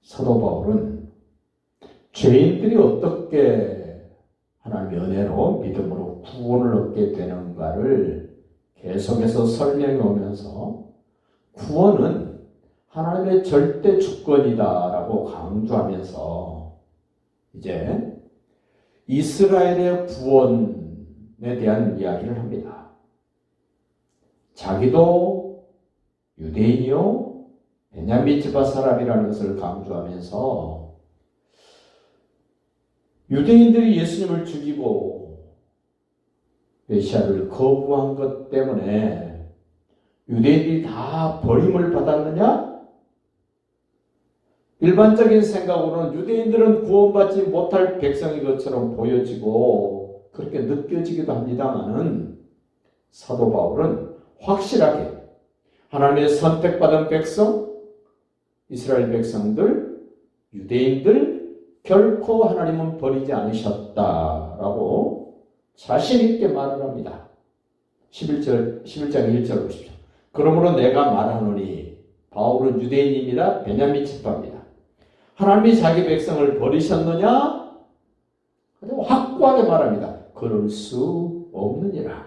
사도 바울은 죄인들이 어떻게 하나님의 은혜로 믿음으로 구원을 얻게 되는가를 계속해서 설명해 오면서 구원은 하나님의 절대 주권이다라고 강조하면서 이제 이스라엘의 구원에 대한 이야기를 합니다. 자기도 유대인이요 베냐민 지파 사람이라는 것을 강조하면서 유대인들이 예수님을 죽이고 메시아를 거부한 것 때문에 유대인들이 다 버림을 받았느냐? 일반적인 생각으로는 유대인들은 구원받지 못할 백성인 것처럼 보여지고 그렇게 느껴지기도 합니다마는 사도 바울은 확실하게 하나님의 선택받은 백성, 이스라엘 백성들, 유대인들 결코 하나님은 버리지 않으셨다라고 자신 있게 말을 합니다. 11장 1절 보십시오. 그러므로 내가 말하노니 바울은 유대인입니다. 베냐민 지파입니다. 하나님이 자기 백성을 버리셨느냐? 확고하게 말합니다. 그럴 수 없느니라.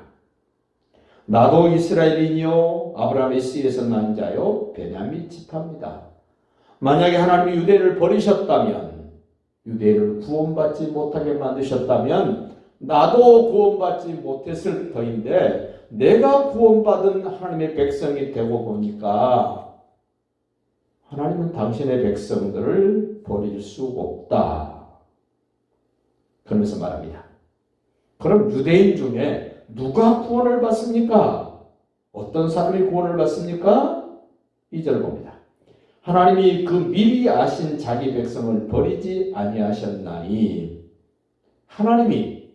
나도 이스라엘인이요 아브라함의 씨에서 난 자요 베냐민 지파입니다. 만약에 하나님이 유대인을 버리셨다면, 유대인을 구원받지 못하게 만드셨다면 나도 구원받지 못했을 터인데 내가 구원받은 하나님의 백성이 되고 보니까 하나님은 당신의 백성들을 버릴 수 없다. 그러면서 말합니다. 그럼 유대인 중에 누가 구원을 받습니까? 어떤 사람이 구원을 받습니까? 2절 봅니다. 하나님이 그 미리 아신 자기 백성을 버리지 아니하셨나니 하나님이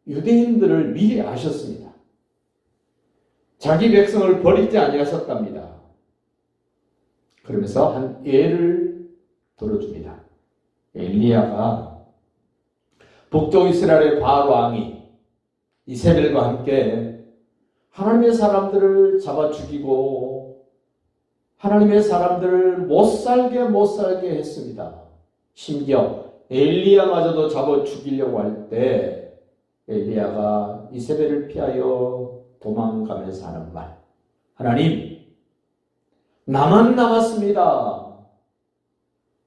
유대인들을 미리 아셨습니다. 자기 백성을 버리지 아니하셨답니다. 그러면서 한 예를 들어줍니다. 엘리야가 북쪽 이스라엘의 바알 왕이 이세벨과 함께 하나님의 사람들을 잡아 죽이고 하나님의 사람들을 못살게 했습니다. 심지어 엘리야마저도 잡아 죽이려고 할 때 엘리야가 이세벨을 피하여 도망가면서 하는 말. 하나님, 나만 남았습니다.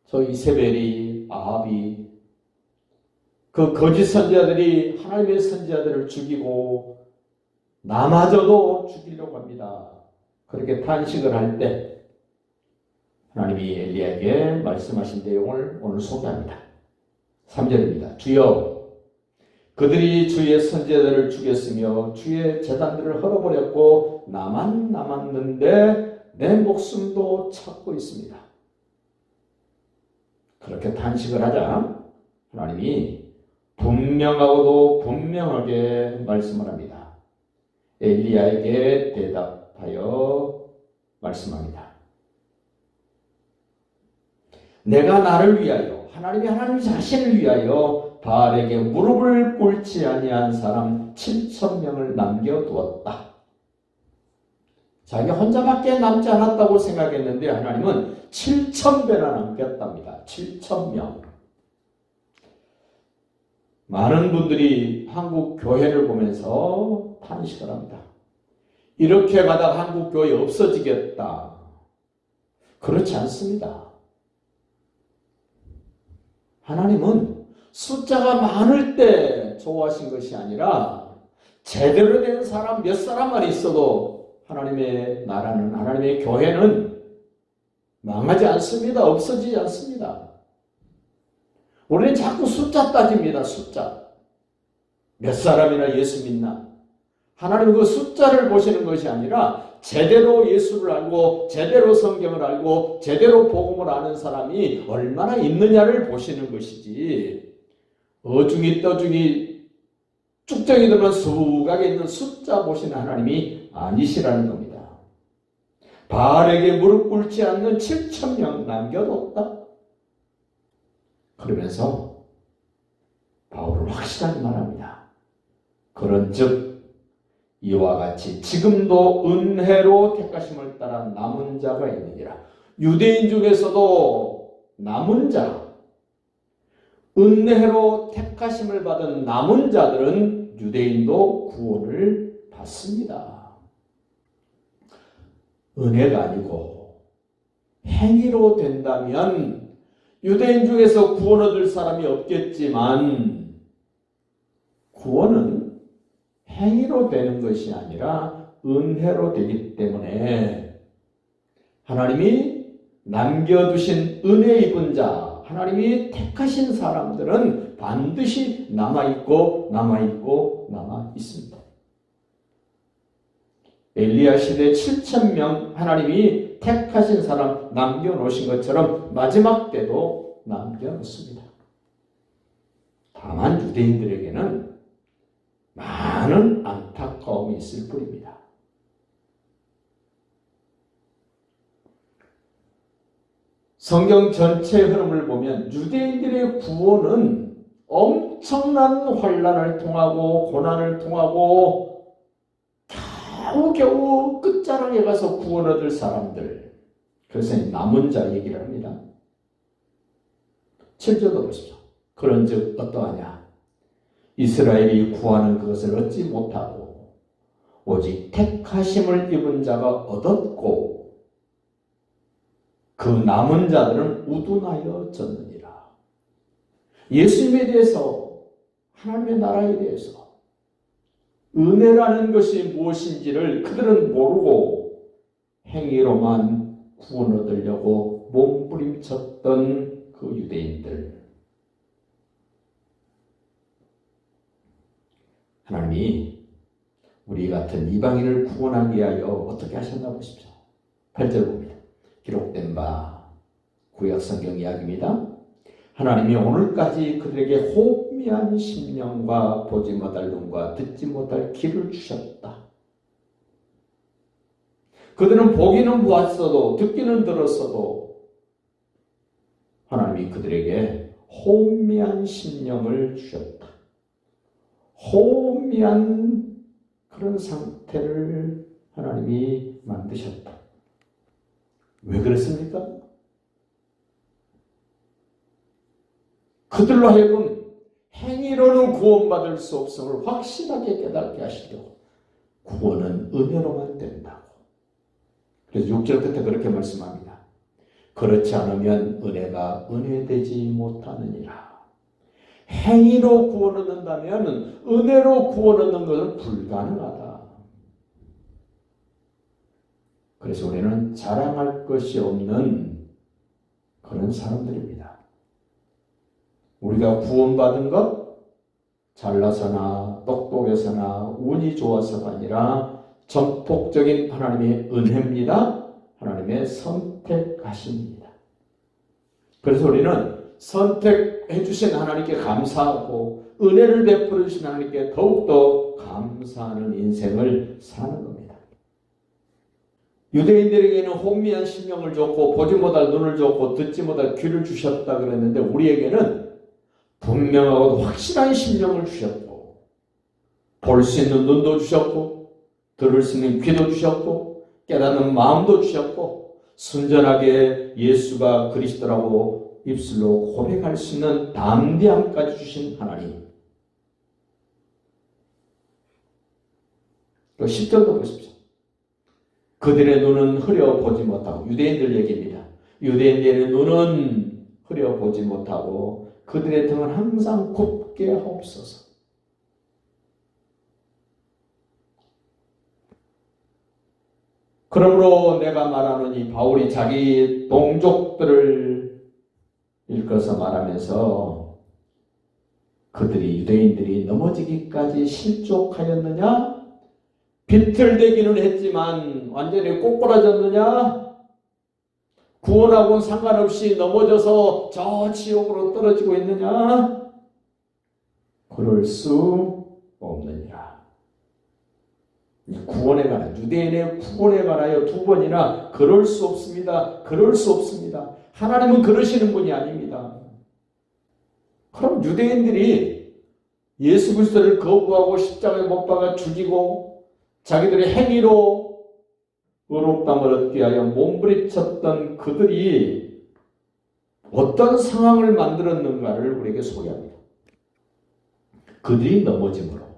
저 이세벨이, 아합이, 그 거짓 선지자들이 하나님의 선지자들을 죽이고 나마저도 죽이려고 합니다. 그렇게 탄식을 할 때 하나님이 엘리야에게 말씀하신 내용을 오늘 소개합니다. 3절입니다. 주여, 그들이 주의 선지자들을 죽였으며 주의 제단들을 헐어버렸고 나만 남았는데 내 목숨도 찾고 있습니다. 그렇게 탄식을 하자 하나님이 분명하고도 분명하게 말씀을 합니다. 엘리야에게 대답하여 말씀합니다. 내가 나를 위하여, 하나님 자신을 위하여 바알에게 무릎을 꿇지 아니한 사람 7,000명을 남겨두었다. 자기 혼자밖에 남지 않았다고 생각했는데 하나님은 7,000배나 남겼답니다. 7,000명. 많은 분들이 한국 교회를 보면서 탄식을 합니다. 이렇게 가다가 한국 교회 없어지겠다. 그렇지 않습니다. 하나님은 숫자가 많을 때 좋아하신 것이 아니라 제대로 된 사람 몇 사람만 있어도 하나님의 나라는, 하나님의 교회는 망하지 않습니다. 없어지지 않습니다. 우리는 자꾸 숫자 따집니다. 숫자. 몇 사람이나 예수 믿나. 하나님은 그 숫자를 보시는 것이 아니라 제대로 예수를 알고 제대로 성경을 알고 제대로 복음을 아는 사람이 얼마나 있느냐를 보시는 것이지, 어중이 떠중이 쭉정이 들면 수각에 있는 숫자 보시는 하나님이 아니시라는 겁니다. 바알에게 무릎 꿇지 않는 7,000명 남겨뒀다. 그러면서 바울은 확실하게 말합니다. 그런즉 이와 같이 지금도 은혜로 택하심을 따라 남은 자가 있느니라. 유대인 중에서도 남은 자, 은혜로 택하심을 받은 남은 자들은 유대인도 구원을 받습니다. 은혜가 아니고 행위로 된다면 유대인 중에서 구원 얻을 사람이 없겠지만 구원은 행위로 되는 것이 아니라 은혜로 되기 때문에 하나님이 남겨두신 은혜 입은 자, 하나님이 택하신 사람들은 반드시 남아있고 남아있습니다. 엘리야 시대 7,000명 하나님이 택하신 사람 남겨놓으신 것처럼 마지막 때도 남겨놓습니다. 다만 유대인들에게는 많은 안타까움이 있을 뿐입니다. 성경 전체의 흐름을 보면 유대인들의 구원은 엄청난 환난을 통하고 고난을 통하고 겨우겨우 끝자락에 가서 구원 얻을 사람들, 그래서 남은 자 얘기를 합니다. 7절도 보십시오. 그런즉 어떠하냐? 이스라엘이 구하는 그것을 얻지 못하고 오직 택하심을 입은 자가 얻었고 그 남은 자들은 우둔하여 졌느니라. 예수님에 대해서, 하나님의 나라에 대해서 은혜라는 것이 무엇인지를 그들은 모르고 행위로만 구원 얻으려고 몸부림쳤던 그 유대인들. 하나님이 우리 같은 이방인을 구원하기 위하여 어떻게 하셨나 보십시오. 8절 봅니다. 기록된 바 구약성경 이야기입니다. 하나님이 오늘까지 그들에게 호미한 심령과 보지 못할 눈과 듣지 못할 귀를 주셨다. 그들은 보기는 보았어도 듣기는 들었어도 하나님이 그들에게 호미한 심령을 주셨다. 호미한 그런 상태를 하나님이 만드셨다. 왜 그랬습니까? 그들로 하여금 행위로는 구원받을 수 없음을 확실하게 깨닫게 하시려고. 구원은 은혜로만 된다고. 그래서 6절 끝에 그렇게 말씀합니다. 그렇지 않으면 은혜가 은혜되지 못하느니라. 행위로 구원 얻는다면 은혜로 구원 얻는 것은 불가능하다. 그래서 우리는 자랑할 것이 없는 그런 사람들입니다. 우리가 구원받은 것 잘나서나 똑똑해서나 운이 좋아서가 아니라 전폭적인 하나님의 은혜입니다. 하나님의 선택하십니다. 그래서 우리는 선택해 주신 하나님께 감사하고 은혜를 베풀어 주신 하나님께 더욱더 감사하는 인생을 사는 겁니다. 유대인들에게는 호미한 심령을 줬고 보지 못할 눈을 줬고 듣지 못할 귀를 주셨다 그랬는데 우리에게는 분명하고 확실한 심령을 주셨고 볼 수 있는 눈도 주셨고 들을 수 있는 귀도 주셨고 깨닫는 마음도 주셨고 순전하게 예수가 그리스도라고 입술로 고백할 수 있는 담대함까지 주신 하나님. 또 10절도 보십시오. 그들의 눈은 흐려보지 못하고, 유대인들 얘기입니다. 유대인들의 눈은 흐려보지 못하고 그들의 등은 항상 굽게 하옵소서. 그러므로 내가 말하노니, 바울이 자기 동족들을 일컬어서 말하면서 그들이 유대인들이 넘어지기까지 실족하였느냐? 비틀대기는 했지만 완전히 꼬꾸라졌느냐? 구원하고는 상관없이 넘어져서 저 지옥으로 떨어지고 있느냐? 그럴 수 없느니라. 구원에 관하여, 유대인의 구원에 관하여 두 번이나 그럴 수 없습니다. 그럴 수 없습니다. 하나님은 그러시는 분이 아닙니다. 그럼 유대인들이 예수 그리스도를 거부하고 십자가에 못 박아 죽이고 자기들의 행위로 의롭다함을 얻기 위하여 몸부림쳤던 그들이 어떤 상황을 만들었는가를 우리에게 소개합니다. 그들이 넘어짐으로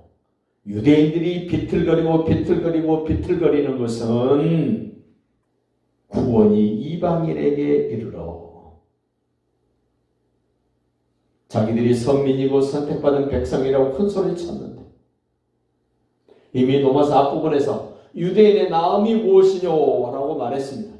유대인들이 비틀거리는 것은 구원이 이방인에게 이르러 자기들이 선민이고 선택받은 백성이라고 큰 소리 쳤는데 이미 로마서 앞부분에서 유대인의 나음이 무엇이뇨? 라고 말했습니다.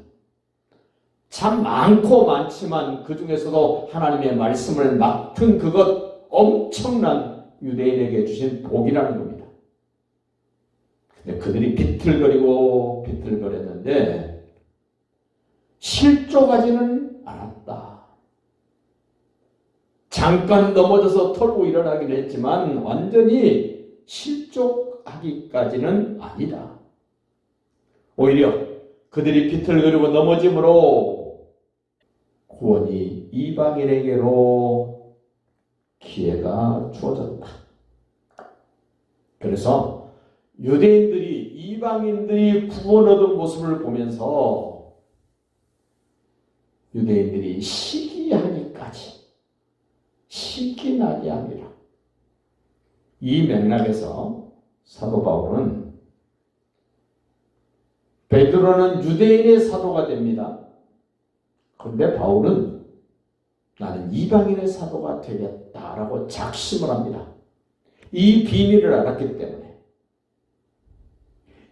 참 많지만 그 중에서도 하나님의 말씀을 맡은 그것 엄청난 유대인에게 주신 복이라는 겁니다. 근데 그들이 비틀거렸는데 실족하지는 않았다. 잠깐 넘어져서 털고 일어나긴 했지만 완전히 실족하기까지는 아니다. 오히려 그들이 비틀거리고 넘어짐으로 구원이 이방인에게로 기회가 주어졌다. 그래서 유대인들이 이방인들이 구원 얻은 모습을 보면서 유대인들이 시기나게 합니다. 이 맥락에서 사도 바울은 베드로는 유대인의 사도가 됩니다. 그런데 바울은 나는 이방인의 사도가 되겠다라고 작심을 합니다. 이 비밀을 알았기 때문에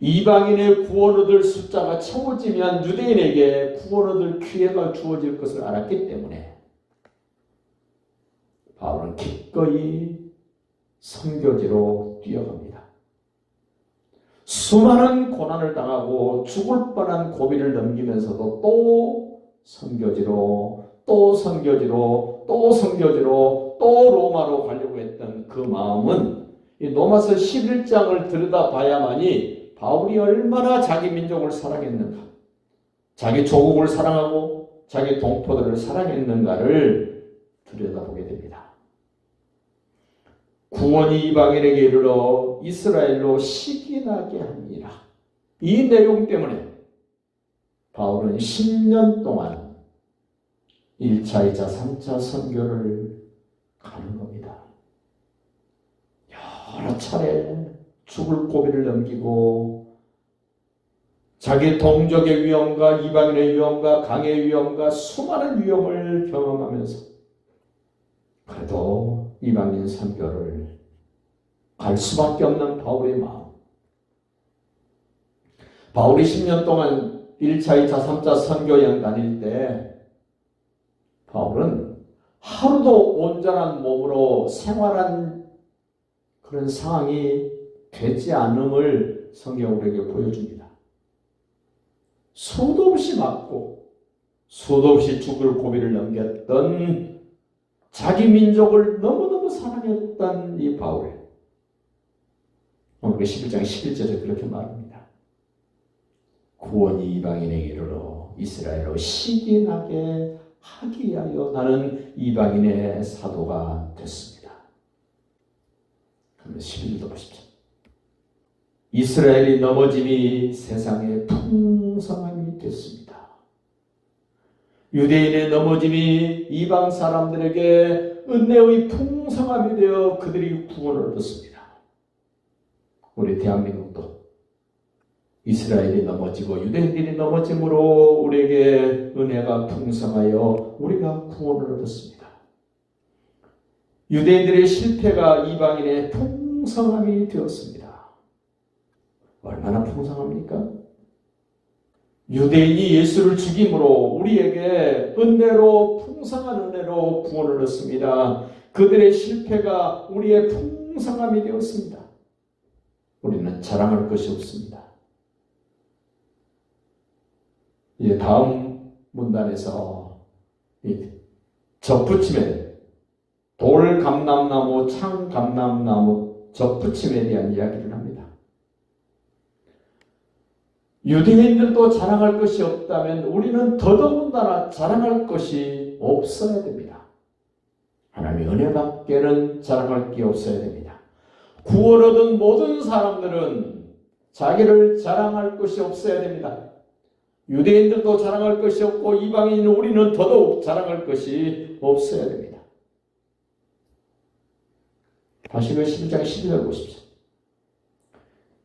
이방인의 구원 얻을 숫자가 채워지면 유대인에게 구원 얻을 기회가 주어질 것을 알았기 때문에 바울은 기꺼이 선교지로 뛰어갑니다. 수많은 고난을 당하고 죽을 뻔한 고비를 넘기면서도 또 선교지로 또 로마로 가려고 했던 그 마음은 이 로마서 11장을 들여다봐야만이 바울이 얼마나 자기 민족을 사랑했는가, 자기 조국을 사랑하고 자기 동포들을 사랑했는가를 들여다보게 됩니다. 구원이 이방인에게 이르러 이스라엘로 시기나게 합니다. 이 내용 때문에 바울은 10년 동안 1차, 2차, 3차 선교를 가는 겁니다. 여러 차례 죽을 고비를 넘기고 자기 동족의 위험과 이방인의 위험과 강의 위험과 수많은 위험을 경험하면서 그래도 이방인 선교를 갈 수밖에 없는 바울의 마음. 바울이 10년 동안 1차, 2차, 3차 선교 여행 다닐 때 바울은 하루도 온전한 몸으로 생활한 그런 상황이 되지 않음을 성경은 우리에게 보여줍니다. 수도 없이 맞고 수도 없이 죽을 고비를 넘겼던 자기 민족을 너무너무 사랑했던 이 바울. 오늘 11장 11절에 그렇게 말합니다. 구원이 이방인에게 이르러 이스라엘로 시기나게 하기 위하여 나는 이방인의 사도가 됐습니다. 그러면 11절도 보십시오. 이스라엘이 넘어짐이 세상의 풍성함이 됐습니다. 유대인의 넘어짐이 이방 사람들에게 은혜의 풍성함이 되어 그들이 구원을 얻었습니다. 우리 대한민국도 이스라엘이 넘어지고 유대인들이 넘어짐으로 우리에게 은혜가 풍성하여 우리가 구원을 얻었습니다. 유대인들의 실패가 이방인의 풍성함이 되었습니다. 얼마나 풍성합니까? 유대인이 예수를 죽임으로 우리에게 풍성한 은혜로 구원을 얻습니다. 그들의 실패가 우리의 풍성함이 되었습니다. 우리는 자랑할 것이 없습니다. 이제 다음 문단에서 접붙임에 돌감람나무, 창감람나무 접붙임에 대한 이야기를 합니다. 유대인들도 자랑할 것이 없다면 우리는 더더군다나 자랑할 것이 없어야 됩니다. 하나님의 은혜밖에는 자랑할 게 없어야 됩니다. 구원 얻은 모든 사람들은 자기를 자랑할 것이 없어야 됩니다. 유대인들도 자랑할 것이 없고 이방인 우리는 더더욱 자랑할 것이 없어야 됩니다. 다시 그 11장 12절 보십시오.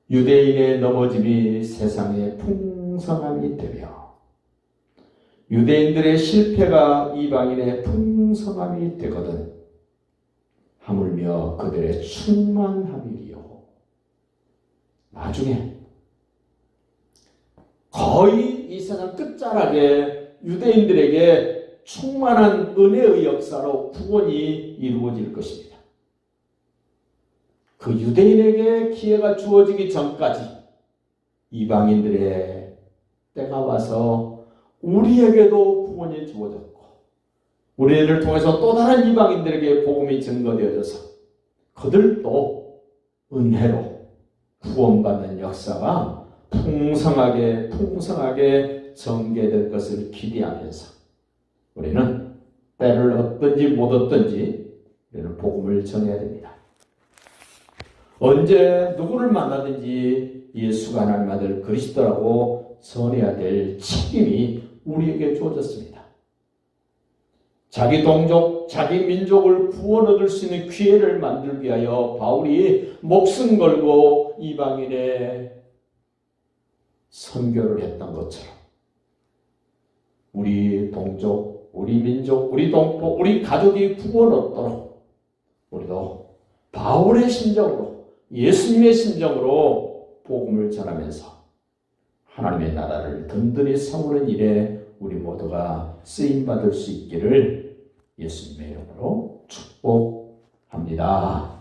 유대인의 넘어짐이 세상의 풍성함이 되며 유대인들의 실패가 이방인의 풍성함이 되거든 하물며 그들의 충만함이리요. 나중에 거의 이 세상 끝자락에 유대인들에게 충만한 은혜의 역사로 구원이 이루어질 것입니다. 그 유대인에게 기회가 주어지기 전까지 이방인들의 때가 와서 우리에게도 구원이 주어졌고 우리를 통해서 또 다른 이방인들에게 복음이 증거되어져서 그들도 은혜로 구원받는 역사가 풍성하게 전개될 것을 기대하면서 우리는 때를 얻든지 못 얻든지 우리는 복음을 전해야 됩니다. 언제 누구를 만나든지 예수가 하나님 아들 그리스도라고 전해야 될 책임이 우리에게 주어졌습니다. 자기 동족, 자기 민족을 구원 얻을 수 있는 기회를 만들기 위하여 바울이 목숨 걸고 이방인의 선교를 했던 것처럼 우리 동족, 우리 민족, 우리 동포, 우리 가족이 구원 얻도록 우리도 바울의 심정으로 예수님의 심정으로 복음을 전하면서 하나님의 나라를 든든히 세우는 일에 우리 모두가 쓰임받을 수 있기를 예수님의 이름으로 축복합니다.